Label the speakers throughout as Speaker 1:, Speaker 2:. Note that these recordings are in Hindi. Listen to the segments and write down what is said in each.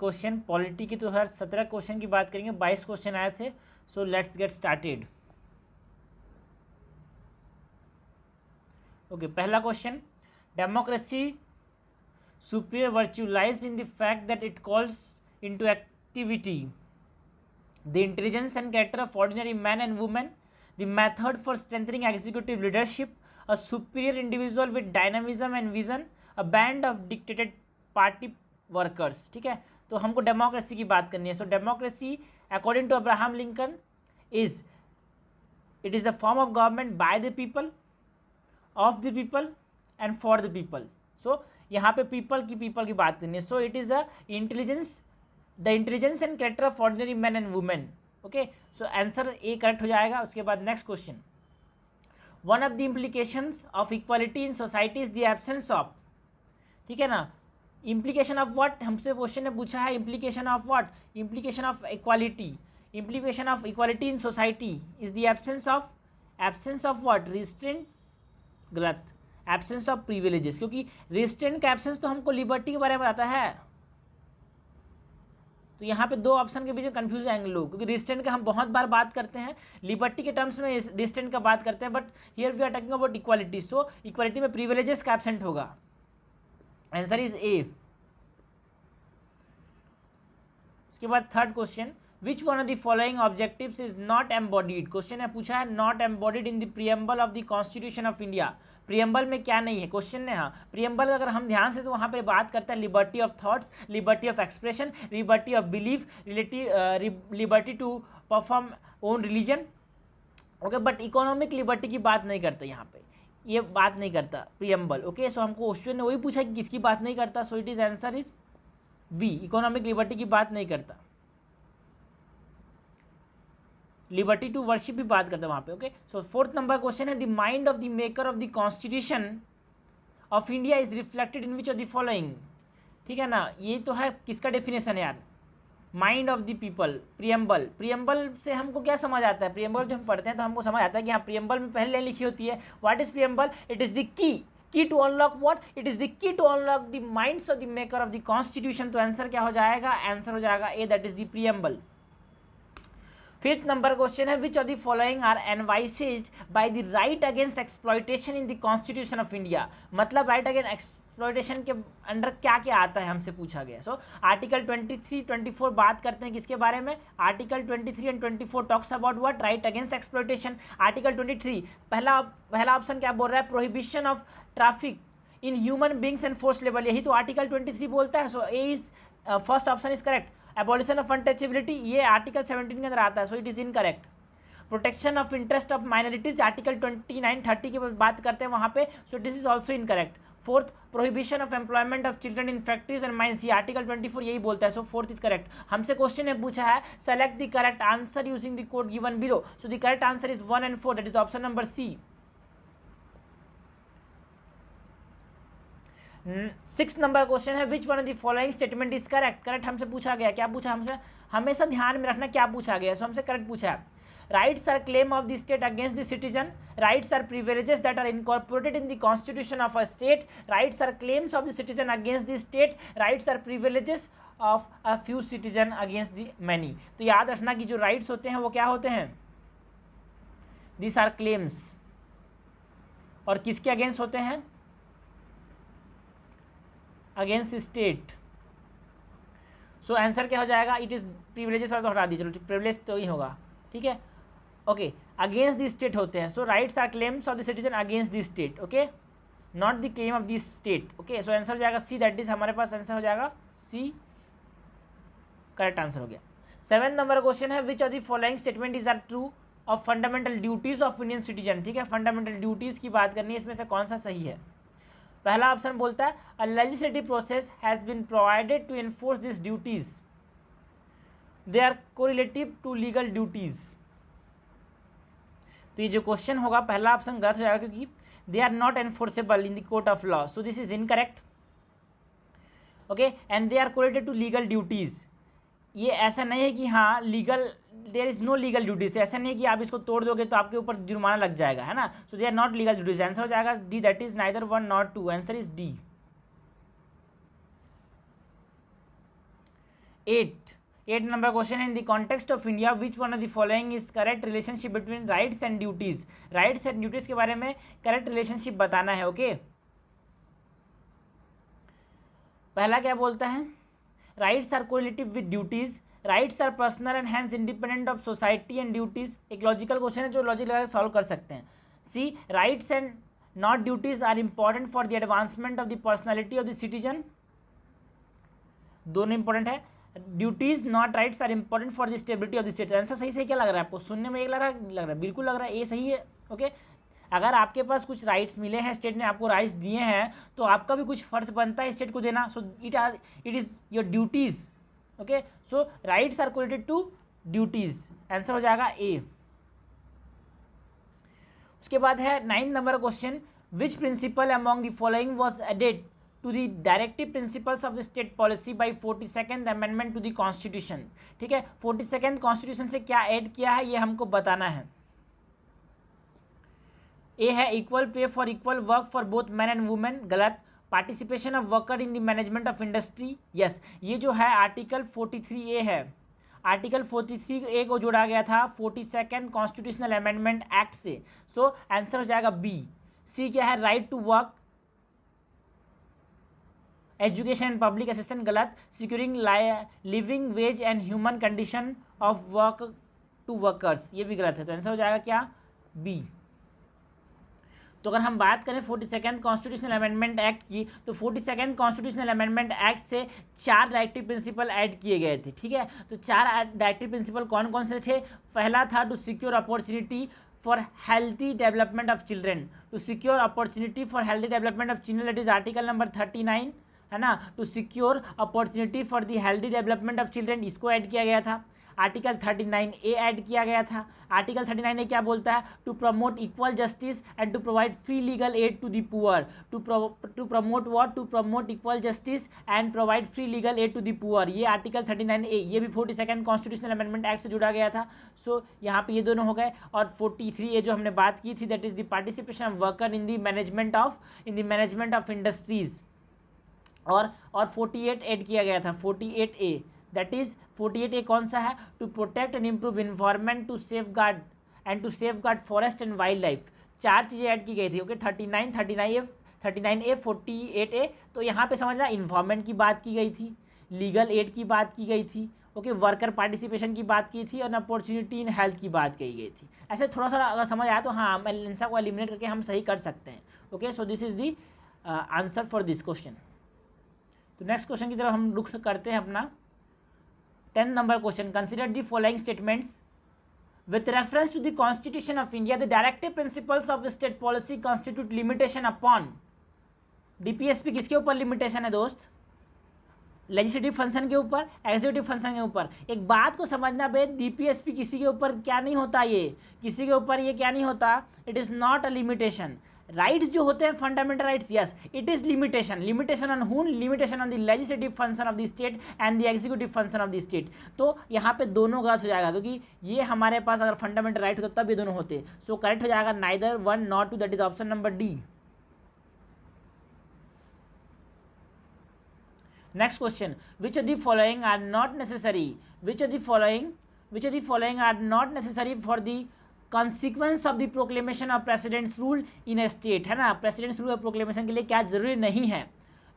Speaker 1: क्वेश्चन पॉलिटी की तो हर 17 क्वेश्चन की बात करेंगे, 22 क्वेश्चन आए थे। So let's get started. Okay, पहला question, democracy superior virtue lies in the fact that it calls into activity the intelligence and character of ordinary man and women, the method for strengthening executive leadership, a superior individual with dynamism and vision, a band of dictated party workers. ठीक है, तो हमको डेमोक्रेसी की बात करनी है। So democracy according to Abraham Lincoln is it is the form of government by the people, of the people and for the people. So यहाँ पे पीपल की बात करनी है। So it is the intelligence and character of ordinary man and women. Okay, so answer A correct हो जाएगा। उसके बाद next question, one of the implications of equality in society is the absence of, ठीक है ना, इम्प्लीकेशन ऑफ व्हाट हमसे क्वेश्चन ने पूछा है, implication of what, implication of equality, implication of equality in society is the absence of what, restraint, गलत, एब्सेंस ऑफ प्रिविलेजेस, क्योंकि रिस्ट्रेंट का एब्सेंस तो हमको लिबर्टी के बारे में आता है। तो यहाँ पे दो ऑप्शन के बीच में कंफ्यूज आएंगे लोग, क्योंकि रिस्ट्रेंट का हम बहुत बार बात करते हैं, लिबर्टी के टर्म्स में रिस्ट्रेंट का बात करते हैं, but here we are talking about equality. So equality में प्रिविलेजेस का एब्सेंट होगा, आंसर इज ए। उसके बाद third question, which one of the following objectives is not embodied, question है पूछा है not embodied in the preamble of the constitution of India. Preamble में क्या नहीं है, क्वेश्चन ने, हाँ प्रीएम्बल अगर हम ध्यान से तो वहाँ पे बात करता है liberty of thoughts, liberty of expression, liberty of belief, liberty to perform own religion. Okay, but economic liberty की बात नहीं करता यहाँ पे, ये बात नहीं करता प्रीएम्बल। ओके, सो हमको क्वेश्चन ने वही पूछा कि किसकी बात नहीं करता, so it is answer is B, economic liberty की बात नहीं करता। लिबर्टी टू वर्शिप भी बात करता है वहाँ पे। ओके, सो फोर्थ नंबर क्वेश्चन है, the mind of the maker of the constitution of India is reflected in which of the following, ठीक है ना, ये तो है किसका डेफिनेशन है यार, mind of the people, preamble. Preamble से हमको क्या समझ आता है, प्रीएम्बल जो हम पढ़ते हैं तो हमको समझ आता है कि हाँ प्रीएम्बल में पहले लाइन लिखी होती है, what is preamble, it is the key to unlock what, it is the key to unlock the minds of the maker of the constitution. तो आंसर क्या हो जाएगा, आंसर हो जाएगा A, that is the preamble. Fifth number question है, which of the following are envisages by the right against exploitation in the constitution of India, मतलब राइट अगेंस्ट एक्सप्लॉयटेशन के अंडर क्या क्या आता है हमसे पूछा गया। सो आर्टिकल 23, 24 बात करते हैं किसके बारे में, article 23 and 24 talks about what, right against exploitation. Article 23 पहला ऑप्शन क्या बोल रहा है, prohibition of traffic in human beings and force लेवल, यही तो आर्टिकल 23 बोलता है। So A is first option is correct. Abolition of untouchability, ये आर्टिकल 17 के अंदर आता है, so it is incorrect. Protection of interest of minorities, article 29, 30 की बात करते हैं वहाँ पे, so this is also incorrect. Fourth, prohibition of employment of children in factories and mines, ये आर्टिकल 24 यही बोलता है, सो फोर्थ इज करेक्ट। हमसे क्वेश्चन ने पूछा है, select the correct answer using the code given below, so the correct answer is 1 and 4, that is option number C. Six number question है, which one of the following statement is correct, correct हमसे पूछा गया, क्या पूछा हमसे, हमेशा ध्यान में रखना क्या पूछा गया, सो हमसे करेक्ट पूछा है, rights are claim of the state against the citizen, rights are privileges that are incorporated in the constitution of a state, rights are claims of the citizen against the state, rights are privileges of a few citizen against the many. तो याद रखना कि जो राइट्स होते हैं वो क्या होते हैं, दिस आर क्लेम्स, और किसके अगेंस्ट होते हैं, अगेंस्ट स्टेट। सो आंसर क्या हो जाएगा, इट इज प्रिविलेजेस, और तो हटा दीजिए, चलो प्रिविलेज तो ही होगा, ठीक है। ओके, अगेंस्ट द स्टेट होते हैं, so rights are claims of the citizen against the state, okay, not the claim of the state. Okay, so answer हो जाएगा सी, दैट इज हमारे पास आंसर हो जाएगा सी, करेक्ट आंसर हो गया। 7 नंबर क्वेश्चन है, which of the following statement is are true of fundamental duties of Indian citizen, ठीक है, फंडामेंटल ड्यूटीज की बात करनी है, इसमें से कौन सा सही है। पहला ऑप्शन बोलता है, a legislative process has been provided to enforce this duties, they are correlative to legal duties. तो ये जो क्वेश्चन होगा पहला ऑप्शन गलत हो जाएगा, क्योंकि they are not enforceable in the court of law, so this is incorrect. Okay, and they are correlated to legal duties, ये ऐसा नहीं है कि हाँ legal, there is no legal duties, ऐसा नहीं है कि आप इसको तोड़ दोगे तो आपके ऊपर जुर्माना लग जाएगा, है ना। So they are not legal duties, answer हो जाएगा D, that is neither 1 not 2, answer is D. 8 number question है, in the context of India which one of the following is correct relationship between rights and duties. Rights and duties के बारे में करेक्ट रिलेशनशिप बताना है। ओके, पहला क्या बोलता है, rights are correlative with duties, rights are personal and hence independent of society and duties. एक लॉजिकल क्वेश्चन है जो लॉजिक लगा सॉल्व कर सकते हैं। C, rights and not duties are important for the advancement of the personality of the citizen, दोनों इंपॉर्टेंट है। Duties not rights are important for the stability of the state. Answer सही सही क्या लग रहा है आपको, सुनने में एक लग रहा है बिल्कुल लग रहा है, ये सही है। ओके, अगर आपके पास कुछ राइट्स मिले हैं, स्टेट ने आपको राइट्स दिए हैं, तो आपका भी कुछ फर्ज बनता है स्टेट को देना। So it is your duties. Okay, so rights are correlated to duties, answer हो जाएगा ए। उसके बाद है 9 number question, which principle among the following was added to the directive principles of state policy by 42nd amendment to the constitution. ठीक है, 42nd कॉन्स्टिट्यूशन से क्या ऐड किया है ये हमको बताना है। ए है equal pay for equal work for both man and women, गलत। Participation of worker in the management of industry, yes. ये जो है आर्टिकल 43A है, आर्टिकल 43A को जोड़ा गया था 42nd कॉन्स्टिट्यूशनल अमेंडमेंट एक्ट से। सो आंसर हो जाएगा बी। सी क्या है, right to work, education and public assistant, गलत। Securing living wage and human condition of work to workers, ये भी गलत है। तो आंसर हो जाएगा क्या, बी। तो अगर हम बात करें 42nd कॉन्स्टिट्यूशनल अमेंडमेंट एक्ट की, तो 42nd कॉन्स्टिट्यूशनल अमेंडमेंट एक्ट से 4 डायरेक्टिव प्रिंसिपल ऐड किए गए थे। ठीक है, तो 4 डायरेक्टिव प्रिंसिपल कौन कौन से थे। पहला था to secure opportunity for healthy development of children, to secure opportunity for healthy development of children, that is article number 39, है ना। To secure opportunity for the healthy development of children, इसको ऐड किया गया था। आर्टिकल 39A ऐड किया गया था। आर्टिकल 39A क्या बोलता है, to promote equal justice and to provide free legal aid to the poor. To promote what, to promote equal justice and provide free legal aid to the poor, ये आर्टिकल 39A, ये भी 42nd कॉन्स्टिट्यूशनल अमेंडमेंट एक्ट से जुड़ा गया था। सो यहाँ पे ये दोनों हो गए। और 43A जो हमने बात की थी, that is the participation of worker in the management of industries. और 48 ऐड किया गया था, 48A, दैट इज 48A कौन सा है, to protect and improve environment, to safeguard forest and wildlife. 4 चीज़ें ऐड की गई थी। Okay, 39A 48A। तो यहाँ पे समझना, इन्वायरमेंट की बात की गई थी, लीगल एड की बात की गई थी, ओके, वर्कर पार्टिसिपेशन की बात की थी, और अपॉर्चुनिटी इन हेल्थ की बात की गई थी। ऐसे थोड़ा सा अगर समझ आया तो हाँ, आंसर को एलिमिनेट करके हम सही कर सकते हैं। Okay, so this is the answer for this question. तो नेक्स्ट क्वेश्चन की तरफ हम रुख करते हैं अपना। 10 number question, consider the following statements with reference to the constitution of India, the directive principles of state policy constitute limitation upon. DPSP किसके ऊपर लिमिटेशन है दोस्त, लेजिस्लेटिव फंक्शन के ऊपर, एग्जीक्यूटिव फंक्शन के ऊपर। एक बात को समझना बे, डीपीएसपी किसी के ऊपर क्या नहीं होता, ये किसी के ऊपर ये क्या नहीं होता, it is not a limitation. Rights जो होते हैं fundamental rights, yes it is limitation on whom, limitation on the legislative function of the state and the executive function of the state. तो यहाँ पे दोनों गलत हो जाएगा, क्योंकि ये हमारे पास अगर फंडामेंटल राइट होता तब ये दोनों होते। सो करेक्ट हो जाएगा neither 1 not 2, that is option number D. Next question, which of the following are not necessary, which of the following are not necessary for the consequence of the proclamation of president's rule in a state, है ना। प्रेसिडेंट्स रूल प्रोक्लेमेशन के लिए क्या जरूरी नहीं है।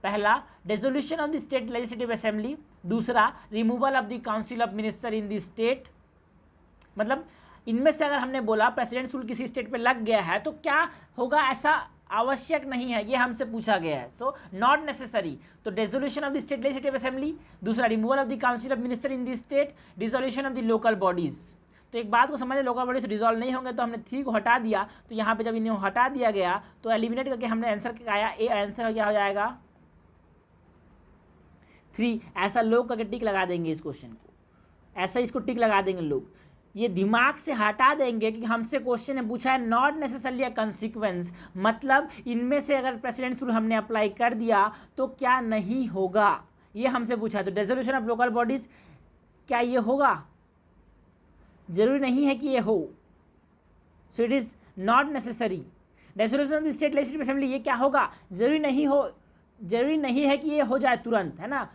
Speaker 1: पहला, dissolution of the state legislative assembly. दूसरा, removal of the council of minister in the state. मतलब इनमें से अगर हमने बोला प्रेसिडेंट्स रूल किसी स्टेट पे लग गया है तो क्या होगा, ऐसा आवश्यक नहीं है, ये हमसे पूछा गया है। So not necessary. तो dissolution of the state legislative assembly, दूसरा removal of the council of minister in the state, dissolution of the local bodies. तो एक बात को समझे, लोकल बॉडीज डिसॉल्व नहीं होंगे, तो हमने 3 को हटा दिया। तो यहाँ पे जब इन्हें हटा दिया गया तो एलिमिनेट करके हमने आंसर क्या आया, ए आंसर क्या हो जाएगा 3। ऐसा लोग करके टिक लगा देंगे इस क्वेश्चन को, ऐसा इसको टिक लगा देंगे लोग, ये दिमाग से हटा देंगे कि हमसे क्वेश्चन है पूछा है नॉट नेसेसरली अ कंसिक्वेंस, मतलब इनमें से अगर प्रेसिडेंट्स रूल हमने अप्लाई कर दिया तो क्या नहीं होगा, ये हमसे पूछा है। तो डिसोल्यूशन ऑफ लोकल बॉडीज क्या ये होगा, जरूरी नहीं है कि ये हो। सो it is not necessary. Dissolution of the state legislative assembly, ये क्या होगा, जरूरी नहीं है कि ये हो जाए तुरंत, है ना।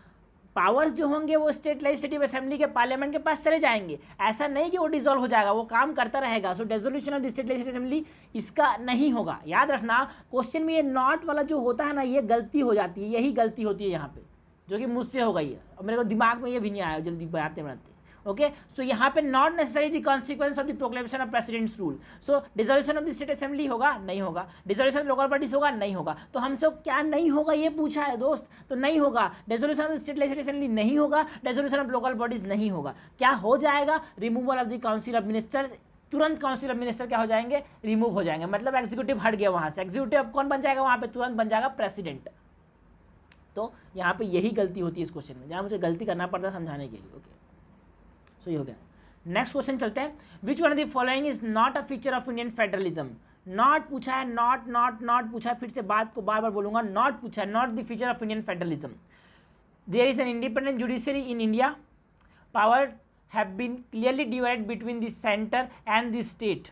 Speaker 1: पावर्स जो होंगे वो स्टेट लेजिस्लेटिव असेंबली के पार्लियामेंट के पास चले जाएंगे, ऐसा नहीं कि वो डिसॉल्व हो जाएगा, वो काम करता रहेगा। So dissolution of the state legislative assembly इसका नहीं होगा। याद रखना क्वेश्चन में ये नॉट वाला जो होता है ना, ये गलती हो जाती है, यही गलती होती है यहाँ पे, जो कि मुझसे हो गई है और मेरे को दिमाग में ये भी नहीं आया जल्दी बनाते बनाते। ओके, सो यहाँ पे not necessary the consequence of the proclamation of president's rule. So dissolution of the state assembly होगा, नहीं होगा। डिसोल्यूशन ऑफ लोकल बॉडीज होगा, नहीं होगा। तो हमसे क्या नहीं होगा ये पूछा है दोस्त, तो नहीं होगा। Dissolution of the state legislative assembly नहीं होगा, डिसोल्यूशन ऑफ लोकल बॉडीज नहीं होगा। क्या हो जाएगा? Removal of the council of ministers. तुरंत काउंसिल ऑफ मिनिस्टर क्या हो जाएंगे? रिमूव हो जाएंगे, मतलब एग्जीक्यूटिव हट गया वहां से। एग्जीक्यूटिव कौन बन जाएगा वहां पे? तुरंत बन जाएगा प्रेसिडेंट। तो यहाँ पे यही गलती होती है इस क्वेश्चन में, जहाँ मुझे गलती करना पड़ता है समझाने के लिए। ओके, सो ये हो गया। नेक्स्ट क्वेश्चन चलते हैं। विच one of the following is not a feature of Indian federalism. Not पूछा है, नॉट पूछा है, फिर से बात को बार बार बोलूंगा, नॉट पूछा है, not the feature of Indian federalism. There is an independent judiciary in India, power have been clearly divided between the centre and the state,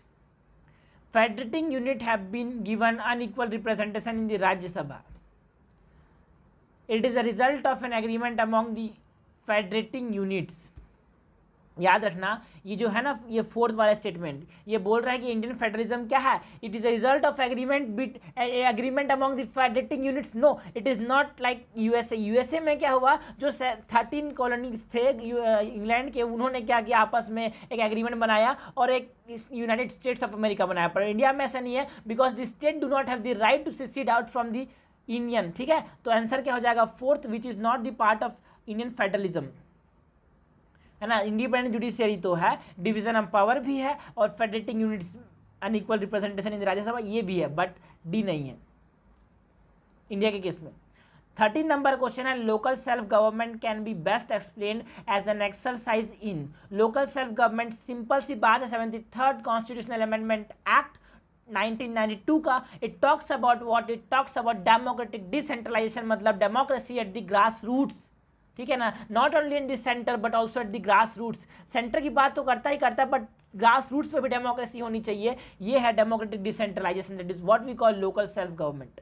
Speaker 1: federating unit have been given unequal representation in the Rajya Sabha, it is a result of an agreement among the federating units. याद रखना ये जो है ना, ये फोर्थ वाला स्टेटमेंट ये बोल रहा है कि इंडियन फेडरलिज्म क्या है? It is a result of agreement among the federating units. No, it is not like USA. USA में क्या हुआ, जो 13 कॉलोनीज थे इंग्लैंड के, उन्होंने क्या किया, आपस में एक एग्रीमेंट बनाया और एक यूनाइटेड स्टेट्स ऑफ अमेरिका बनाया। पर इंडिया में ऐसा नहीं है, because the state do not have the right to secede out from the Indian. ठीक है, तो आंसर क्या हो जाएगा? Fourth, which is not the part of Indian federalism, है ना। इंडिपेंडेंट जुडिशियरी तो है, डिवीजन ऑफ पावर भी है, और फेडरेटिंग यूनिट्स अनइक्वल रिप्रेजेंटेशन इन राज्यसभा ये भी है, बट डी नहीं है इंडिया के केस में। 13 नंबर क्वेश्चन है, local self government can be best explained as an exercise in. Local self government simple सी बात है, 73rd कॉन्स्टिट्यूशनल अमेंडमेंट एक्ट 1992 का। It talks about what? It talks about democratic decentralisation, मतलब democracy at the grass roots. ठीक है ना, not only in the centre but also at the grass roots. Centre की बात तो करता ही करता है, बट ग्रास रूट्स पे भी डेमोक्रेसी होनी चाहिए। ये है democratic decentralisation, that is what we call local self government.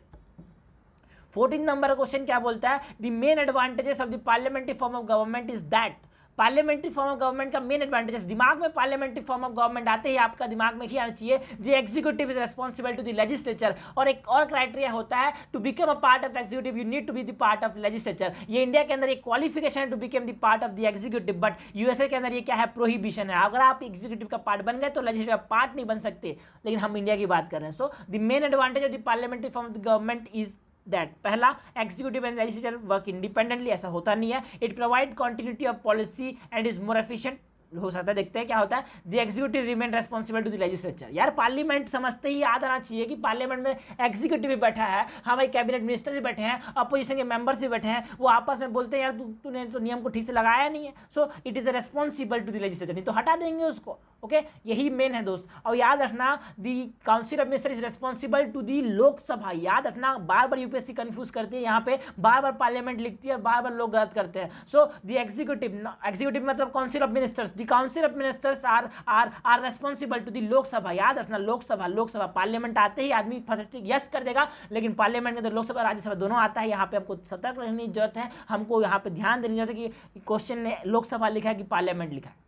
Speaker 1: 14 number question क्या बोलता है? The main advantages of the parliamentary form of government is that. Parliamentary form of government का मेन एडवांटेजेस, दिमाग में पार्लियामेंट्री फॉर्म ऑफ गवर्नमेंट आते ही आपका दिमाग में क्या आना चाहिए? The executive is responsible to the legislature. और एक और क्राइटेरिया होता है, to become a part of executive you need to be the part of legislature. ये इंडिया के अंदर एक क्वालिफिकेशन है to become the part of the executive, but USA के अंदर ये क्या है? प्रोहिबिशन है। अगर आप एग्जीक्यूटिव का पार्ट बन गए तो लेजिस्लेटिव का पार्ट नहीं बन सकते, लेकिन हम इंडिया की बात कर रहे हैं। So the main advantage of the parliamentary form of the government is that, पहला, executive and legislature work independently, ऐसा होता नहीं है। It provide continuity of policy and is more efficient, हो सकता है। देखते हैं क्या होता है। The executive remain responsible to the legislature. यार पार्लियामेंट समझते ही याद आना चाहिए कि पार्लियामेंट में एग्जीक्यूटिव भी बैठा है, हाँ भाई कैबिनेट मिनिस्टर भी बैठे हैं, अपोजिशन के मेंबर्स भी बैठे हैं, वो आपस में बोलते हैं यार तूने तो नियम को ठीक से लगाया नहीं है। So it is responsible to the legislature, नहीं तो हटा देंगे उसको। ओके, यही मेन है दोस्त। और याद रखना the council of minister is responsible to the Lok Sabha. याद रखना, बार बार यूपीएससी कंफ्यूज करती है, यहाँ पे बार बार पार्लियामेंट लिखती है, बार बार लोग गलत करते हैं। सो द एग्जीक्यूटिव मतलब council of ministers, the council of ministers are responsible to the Lok Sabha. याद रखना, लोकसभा पार्लियामेंट आते ही आदमी फर्स्ट यस कर देगा, लेकिन पार्लियामेंट के अंदर लोकसभा राज्यसभा दोनों आता है। यहाँ पे आपको सतर्क रहने की जरूरत है, हमको यहाँ पे ध्यान देने की जरूरत है कि क्वेश्चन ने लोकसभा लिखा है कि पार्लियामेंट लिखा है।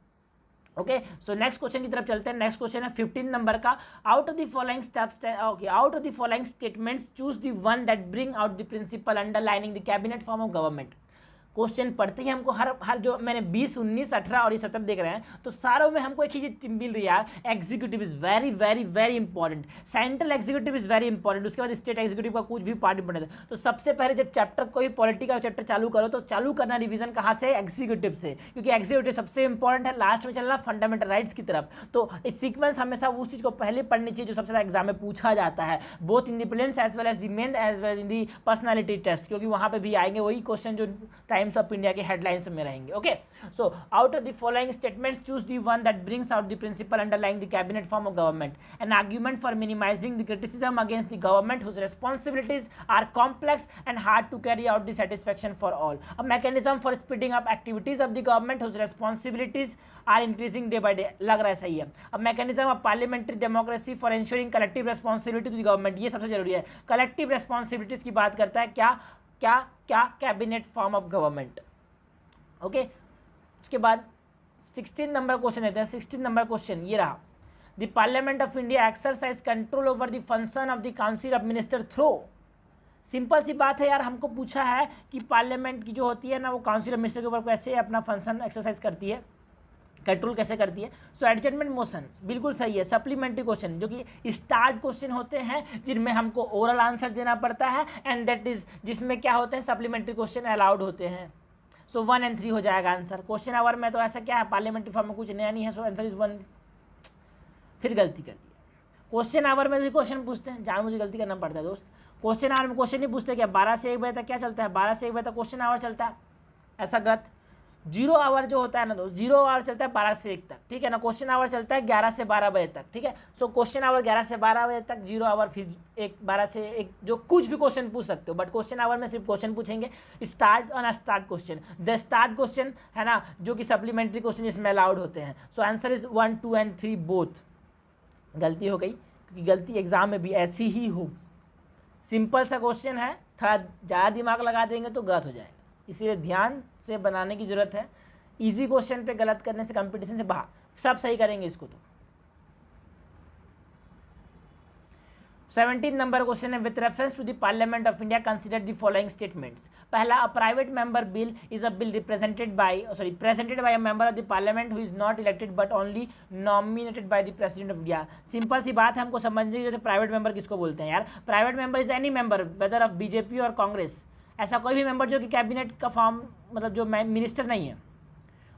Speaker 1: ओके, सो नेक्स्ट क्वेश्चन की तरफ चलते हैं। नेक्स्ट क्वेश्चन है 15 नंबर का, out of the following steps, okay, out of the following statements choose the one that bring out the principle underlining the cabinet form of government. Question पढ़ते ही हमको हर जो मैंने 20, 19, 18 और ये 17 देख रहे हैं, तो सारों में हमको एक ही चीज मिल रही है यार, executive is very very very important. Central executive is very important, उसके बाद स्टेट एग्जीक्यूटिव का कुछ भी पार्ट इंपॉर्टेंट है। तो सबसे पहले जब चैप्टर कोई पॉलिटी का चैप्टर चालू करो तो चालू करना रिवीजन कहाँ से? एग्जीक्यूटिव से, क्योंकि एग्जीक्यूटिव सबसे इंपॉर्टेंट है। लास्ट में चलना फंडामेंटल राइट्स की तरफ। तो इस सीक्वेंस हमेशा उस चीज को पहले पढ़नी चाहिए जो सबसे ज्यादा एग्जाम में पूछा जाता है, both in the prelims as well as the main as well in the personality test, क्योंकि वहां पे भी आएंगे वही क्वेश्चन जो टाइम्स ऑफ इंडिया के हेडलाइंस में रहेंगे। Okay, so out of the following statements choose the one that brings out the principle underlying the cabinet form of government, an argument for minimising the criticism against the government whose responsibilities are complex and hard to carry out the satisfaction for all, a mechanism for speeding up activities of the government whose responsibilities are increasing day by day। लग रहा है सही है। अब mechanism of parliamentary democracy for ensuring collective responsibility to the government, ये सबसे जरूरी है। collective responsibilities की बात करता है क्या? Cabinet form of government. Okay, उसके बाद 16 नंबर क्वेश्चन देते हैं। 16 नंबर क्वेश्चन ये रहा, the parliament of India exercise control over the function of the council of minister through. Simple सी बात है यार, हमको पूछा है कि पार्लियामेंट की जो होती है ना वो काउंसिल ऑफ मिनिस्टर के ऊपर कैसे अपना फंक्शन एक्सरसाइज करती है, कंट्रोल कैसे करती है। सो एडजस्टमेंट मोशन बिल्कुल सही है। सप्लीमेंट्री क्वेश्चन जो कि स्टार्ट क्वेश्चन होते हैं जिनमें हमको ओरल आंसर देना पड़ता है, एंड दैट इज जिसमें क्या होते हैं सप्लीमेंट्री क्वेश्चन अलाउड होते हैं। सो 1 और 3 हो जाएगा आंसर। क्वेश्चन आवर में तो ऐसा क्या है, पार्लियामेंट्री फॉर्म में कुछ नया नहीं है, सो आंसर इज 1। फिर गलती कर दी। क्वेश्चन आवर में भी क्वेश्चन पूछते हैं, जान मुझे गलती करना पड़ता है दोस्त। क्वेश्चन आवर में क्वेश्चन नहीं पूछते क्या 12 से 1 बजे तक क्या चलता है, 12 से 1 बजे तक क्वेश्चन आवर चलता है, ऐसा गलत। 0 आवर जो होता है ना दोस्त, 0 आवर चलता है 12 से 1 तक, ठीक है ना। क्वेश्चन आवर चलता है 11 से 12 बजे तक, ठीक है। सो क्वेश्चन आवर 11 से 12 बजे तक, 0 आवर फिर 12 से 1 जो कुछ भी क्वेश्चन पूछ सकते हो, बट क्वेश्चन आवर में सिर्फ क्वेश्चन पूछेंगे। Start on start question, the start question है ना, जो कि सप्लीमेंट्री क्वेश्चन इसमें अलाउड होते हैं। So answer is 1, 2 and 3 both. गलती हो गई, क्योंकि गलती एग्जाम में भी ऐसी ही हो। सिंपल सा क्वेश्चन है, थोड़ा ज़्यादा दिमाग लगा देंगे तो गलत हो जाएगा, इसलिए ध्यान से बनाने की जरूरत है। इजी क्वेश्चन पे गलत करने से कंपटीशन से बाहर, सब सही करेंगे इसको तो। 17 नंबर क्वेश्चन है, with reference to the parliament of India consider the following statements. पहला, a private member bill is a bill presented by a member of the parliament who is not elected but only nominated by the president of India. Simple सी बात है, हमको समझने की जरूरत है प्राइवेट मेंबर किसको बोलते हैं यार। Private member is any member whether of BJP और कांग्रेस, ऐसा कोई भी मेंबर जो कि कैबिनेट का फॉर्म मतलब जो मिनिस्टर नहीं है,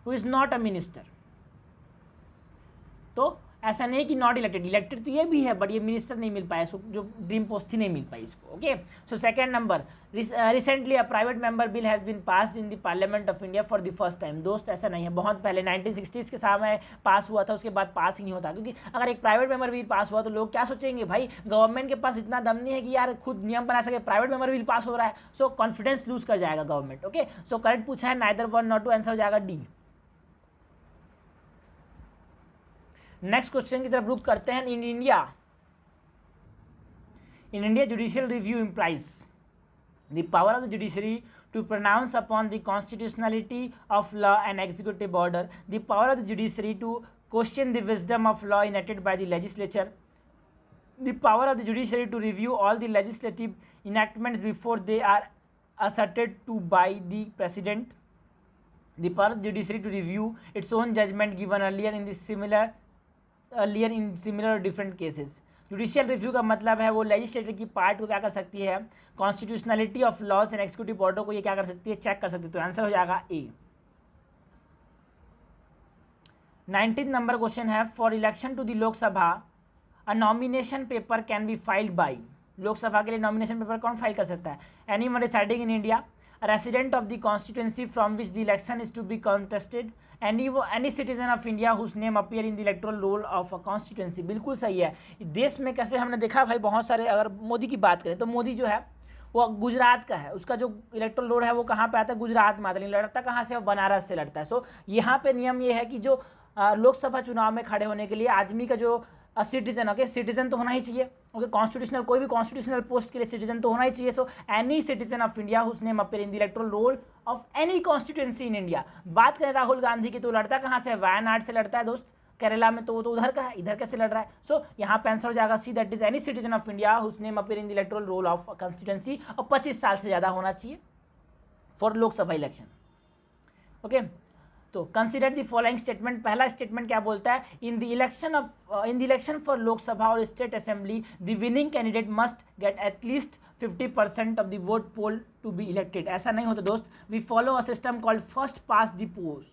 Speaker 1: who is not a minister. तो ऐसा नहीं कि नॉट इलेक्टेड, इलेक्टेड तो ये भी है बट ये मिनिस्टर नहीं मिल पाया, जो ड्रीम पोस्ट थी नहीं मिल पाई इसको। Okay, so second number, recently a private member bill has been passed in the parliament of India for the first time. दोस्त ऐसा नहीं है, बहुत पहले 1960s के समय पास हुआ था, उसके बाद पास ही नहीं होता। क्योंकि अगर एक प्राइवेट मेंबर बिल पास हुआ तो लोग क्या सोचेंगे, भाई गवर्नमेंट के पास इतना दम नहीं है कि यार खुद नियम बना सके, प्राइवेट मेंबर बिल पास हो रहा है। सो कॉन्फिडेंस लूज कर जाएगा गवर्नमेंट। ओके, सो करेक्ट पूछा है नाइदर 1 नॉट 2, आंसर हो जाएगा डी। नेक्स्ट क्वेश्चन की तरफ रुक करते हैं। In India judicial review implies the power of the judiciary to pronounce upon the constitutionality of law and executive order, the power of the judiciary to question the wisdom of law enacted by the legislature, the power of the judiciary to review all the legislative enactments before they are asserted to by the president, the power of the judiciary to review its own judgment given earlier in similar or different cases। Judicial review का मतलब है वो लेजिस्लेटर की पार्ट को क्या कर सकती है, constitutionality of laws and executive order को ये क्या कर सकती है, चेक कर सकती है। तो आंसर हो जाएगा ए। 19 नंबर क्वेश्चन है, for election to the Lok Sabha a nomination paper can be filed by. Lok Sabha के लिए नॉमिनेशन पेपर कौन फाइल कर सकता है, anyone residing in India, resident of the constituency from which the election is to be contested, any citizen of India whose name appear in the electoral roll of a constituency। बिल्कुल सही है। देश में कैसे हमने देखा भाई बहुत सारे, अगर मोदी की बात करें तो मोदी जो है वो गुजरात का है, उसका जो इलेक्टोरल रोल है वो कहाँ पे आता है, गुजरात में आता है। लड़ता कहाँ से, वो बनारस से लड़ता है। सो यहाँ पे नियम ये है कि जो लोकसभा चुनाव में खड़े होने के लिए आदमी का जो सिटीजन, ओके सिटीजन तो होना ही चाहिए। ओके, कॉन्स्टिट्यूशनल कोई भी कॉन्स्टिट्यूशनल पोस्ट के लिए सिटीजन तो होना ही चाहिए। So any citizen of India whose name appear in the electoral roll of any constituency in India. बात करें राहुल गांधी की तो लड़ता कहाँ से, वायनाड से लड़ता है दोस्त, केरला में, तो वो तो उधर का है, इधर कैसे लड़ रहा है। सो यहाँ पे आंसर हो जाएगा C, that is any citizen of India whose name appear in the electoral roll of constituency, और 25 साल से ज़्यादा होना चाहिए फॉर लोकसभा इलेक्शन। ओके, तो कंसिडर द फॉलोइंग स्टेटमेंट। पहला स्टेटमेंट क्या बोलता है, in the election for Lok Sabha और state assembly the winning candidate must get at least 50% of the vote poll to be elected. ऐसा नहीं होता दोस्त, we follow a system called first past the post.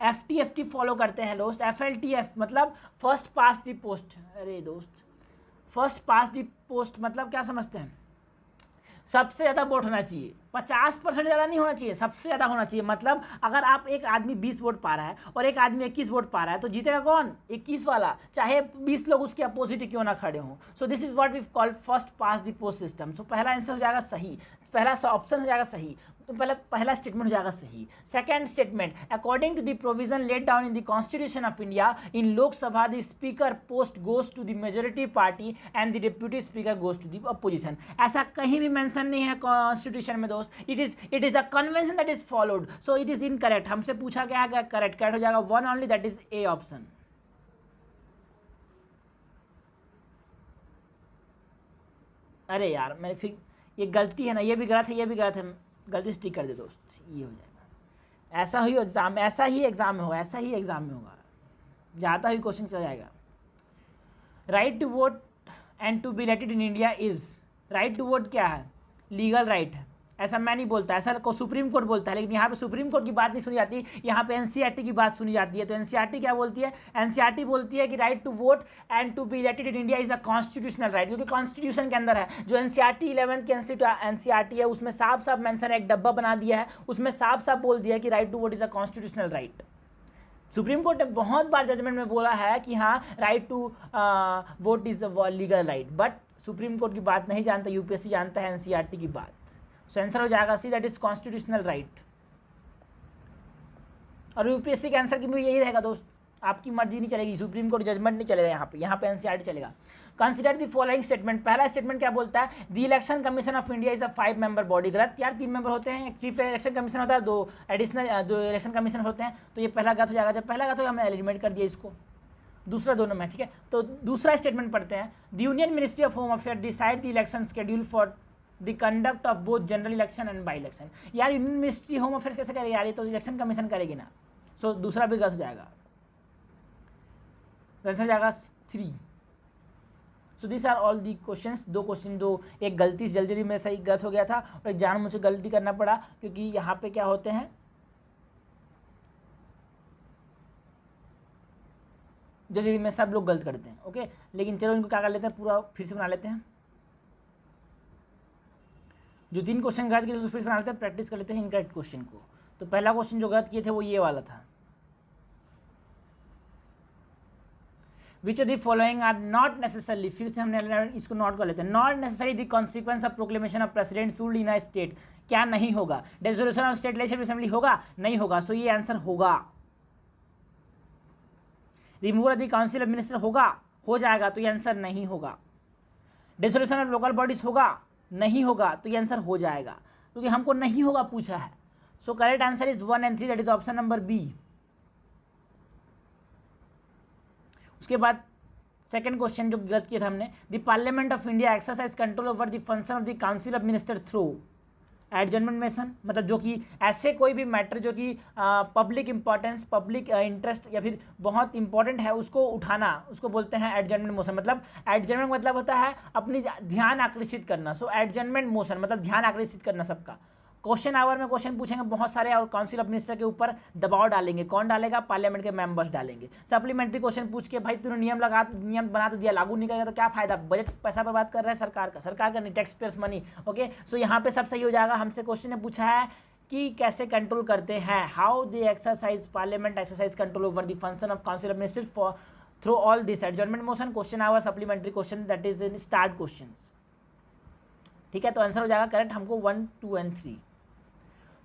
Speaker 1: FT follow करते हैं दोस्त, FLTF मतलब फर्स्ट पास द पोस्ट। अरे दोस्त, फर्स्ट पास द पोस्ट मतलब क्या समझते हैं, सबसे ज़्यादा वोट होना चाहिए, 50% ज़्यादा नहीं होना चाहिए, सबसे ज़्यादा होना चाहिए। मतलब अगर आप एक आदमी 20 वोट पा रहा है और एक आदमी 21 वोट पा रहा है तो जीतेगा कौन, 21 वाला, चाहे 20 लोग उसके अपोजिट क्यों ना खड़े हों। So this is what we call first past the post system. So पहला आंसर हो जाएगा सही। पहला ऑप्शन हो जाएगा सही, तो पहला स्टेटमेंट हो जाएगा सही। Second statement, according to the provision laid down in the constitution of India, in Lok Sabha the speaker post goes to the majority party and the deputy speaker goes to the opposition. ऐसा कहीं भी मेंशन नहीं है कॉन्स्टिट्यूशन में दोस्त, it is a convention that is followed, so it is incorrect. हमसे पूछा गया है करेक्ट हो जाएगा one only, that is A option. अरे यार मैंने फिर ये गलती है ना, ये भी गलत है, ये भी गलत है, गलती से टिक कर दे दोस्त, ये हो जाएगा। ऐसा ही एग्जाम में होगा, ऐसा ही एग्जाम में होगा, ज़्यादा ही क्वेश्चन चला जाएगा। Right to vote and to be elected in India is, right to vote क्या है? लीगल राइट है, ऐसा मैं नहीं बोलता, ऐसा को सुप्रीम कोर्ट बोलता है, लेकिन यहाँ पे सुप्रीम कोर्ट की बात नहीं सुनी जाती, यहाँ पे एनसीईआरटी की बात सुनी जाती है। तो एनसीईआरटी क्या बोलती है? एनसीईआरटी बोलती है कि right to vote and to be elected in India is a constitutional right, क्योंकि कॉन्स्टिट्यूशन के अंदर है। जो एनसीईआरटी 11th की एनसीईआरटी है उसमें साफ साफ मेंशन है, एक डब्बा बना दिया है, उसमें साफ साफ बोल दिया है कि right to vote is a constitutional right. Supreme court ने बहुत बार जजमेंट में बोला है कि हाँ right to vote is a legal right, but supreme court की बात नहीं जानता, यूपीएससी जानता है एनसीईआरटी की बात। सो आंसर हो जाएगा C, that is constitutional right. और यूपीएससी के आंसर की भी यही रहेगा दोस्त, आपकी मर्जी नहीं चलेगी, सुप्रीम कोर्ट जजमेंट नहीं चलेगा यहाँ पे एनसीईआरटी चलेगा। कंसीडर द फॉलोइंग स्टेटमेंट, पहला स्टेटमेंट क्या बोलता है? The election commission of India is a 5 member body. गलत यार, 3 मेंबर होते हैं, एक चीफ इलेक्शन कमीशन होता है, 2 एडिशनल 2 इलेक्शन कमीशन होते हैं, तो ये पहला गलत हो जाएगा। जब पहला गलत हो हमने एलिमिनेट कर दिया इसको, दूसरा दोनों में, ठीक है। तो दूसरा स्टेटमेंट पढ़ते हैं, the union ministry of home affair decide the election schedule for the conduct of both general election and by election. यार यूनियन मिनिस्ट्री होम अफेयर्स कैसे करेगी यार, ये तो इलेक्शन कमीशन करेगी ना। सो दूसरा भी गलत हो जाएगा, आंसर हो जाएगा 3। So this are all the questions. 2 question जो एक गलती से जल्दी में सही गलत हो गया था, और एक जान मुझे गलती करना पड़ा, क्योंकि यहाँ पे क्या होते हैं जल्दी में सब लोग गलत करते हैं, ओके। लेकिन चलो इनको क्या कर लेते हैं, पूरा फिर से बना लेते हैं। जो 3 क्वेश्चन गलत किए थे फिर से बना लेते हैं, प्रैक्टिस कर लेते हैं इनकरेक्ट क्वेश्चन को। तो पहला क्वेश्चन जो गलत किए थे वो ये वाला था, which of the following are not necessarily, फिर से हमने इसको नोट कर लेते हैं, not necessary the consequence of proclamation of president ruled in a state. क्या नहीं होगा? Dissolution of state legislative assembly होगा? नहीं होगा, सो ये आंसर होगा। Removal of the council of minister होगा? हो जाएगा, तो ये आंसर नहीं होगा। डिसोल्यूशन ऑफ लोकल बॉडीज होगा? नहीं होगा, तो ये आंसर हो जाएगा, क्योंकि हमको नहीं होगा पूछा है। So correct answer is 1 and 3, that is option number B. उसके बाद सेकंड क्वेश्चन जो गलत किया था हमने, the parliament of India exercise control over the function of the council of minister through adjournment motion. मतलब जो कि ऐसे कोई भी मैटर जो कि पब्लिक इंपॉर्टेंस, पब्लिक इंटरेस्ट या फिर बहुत इंपॉर्टेंट है, उसको उठाना, उसको बोलते हैं एडजर्नमेंट मोशन। मतलब एडजर्नमेंट मतलब होता है अपनी ध्यान आकर्षित करना। सो एडजर्नमेंट मोशन मतलब ध्यान आकर्षित करना सबका। क्वेश्चन आवर में क्वेश्चन पूछेंगे बहुत सारे, और काउंसिल ऑफ मिनिस्टर के ऊपर दबाव डालेंगे। कौन डालेगा? पार्लियामेंट के मेंबर्स डालेंगे। सप्लीमेंट्री क्वेश्चन पूछ के भाई तूने नियम बना तो दिया, लागू नहीं करेगा तो क्या फायदा? बजट पैसा बर्बाद कर रहा है सरकार का नहीं, टैक्स पेयर्स मनी, ओके। सो यहाँ पे सब सही हो जाएगा। हमसे क्वेश्चन ने पूछा है कि कैसे कंट्रोल करते हैं, how they exercise, parliament exercise control over the function of council of minister for through all this adjournment motion. Question hour supplementary question, that is in starred question, ठीक है। तो आंसर हो जाएगा करेक्ट हमको 1, 2 and 3।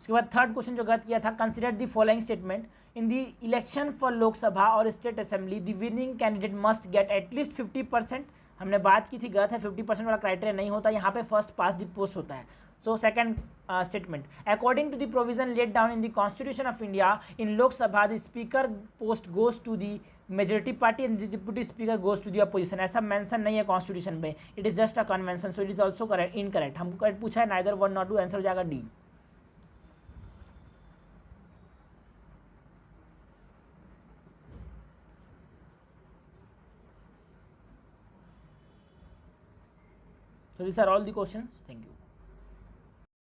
Speaker 1: उसके बाद थर्ड क्वेश्चन जो गलत किया था, consider the following statement, in the election for Lok Sabha और state assembly the winning candidate must get at least 50%। हमने बात की थी, गलत है, 50% वाला क्राइटेरिया नहीं होता, यहाँ पे फर्स्ट पास द पोस्ट होता है। So second statement, according to the provision laid down in the constitution of India, in Lok Sabha the speaker post goes to the majority party and the deputy speaker goes to the opposition. ऐसा मेंशन नहीं है कॉन्स्टिट्यूशन में, it is just a convention, so it is also correct, incorrect. हमको करेक्ट पूछा है, नाइदर 1 nor 2, आंसर हो जाएगा D. So these are all the questions. Thank you.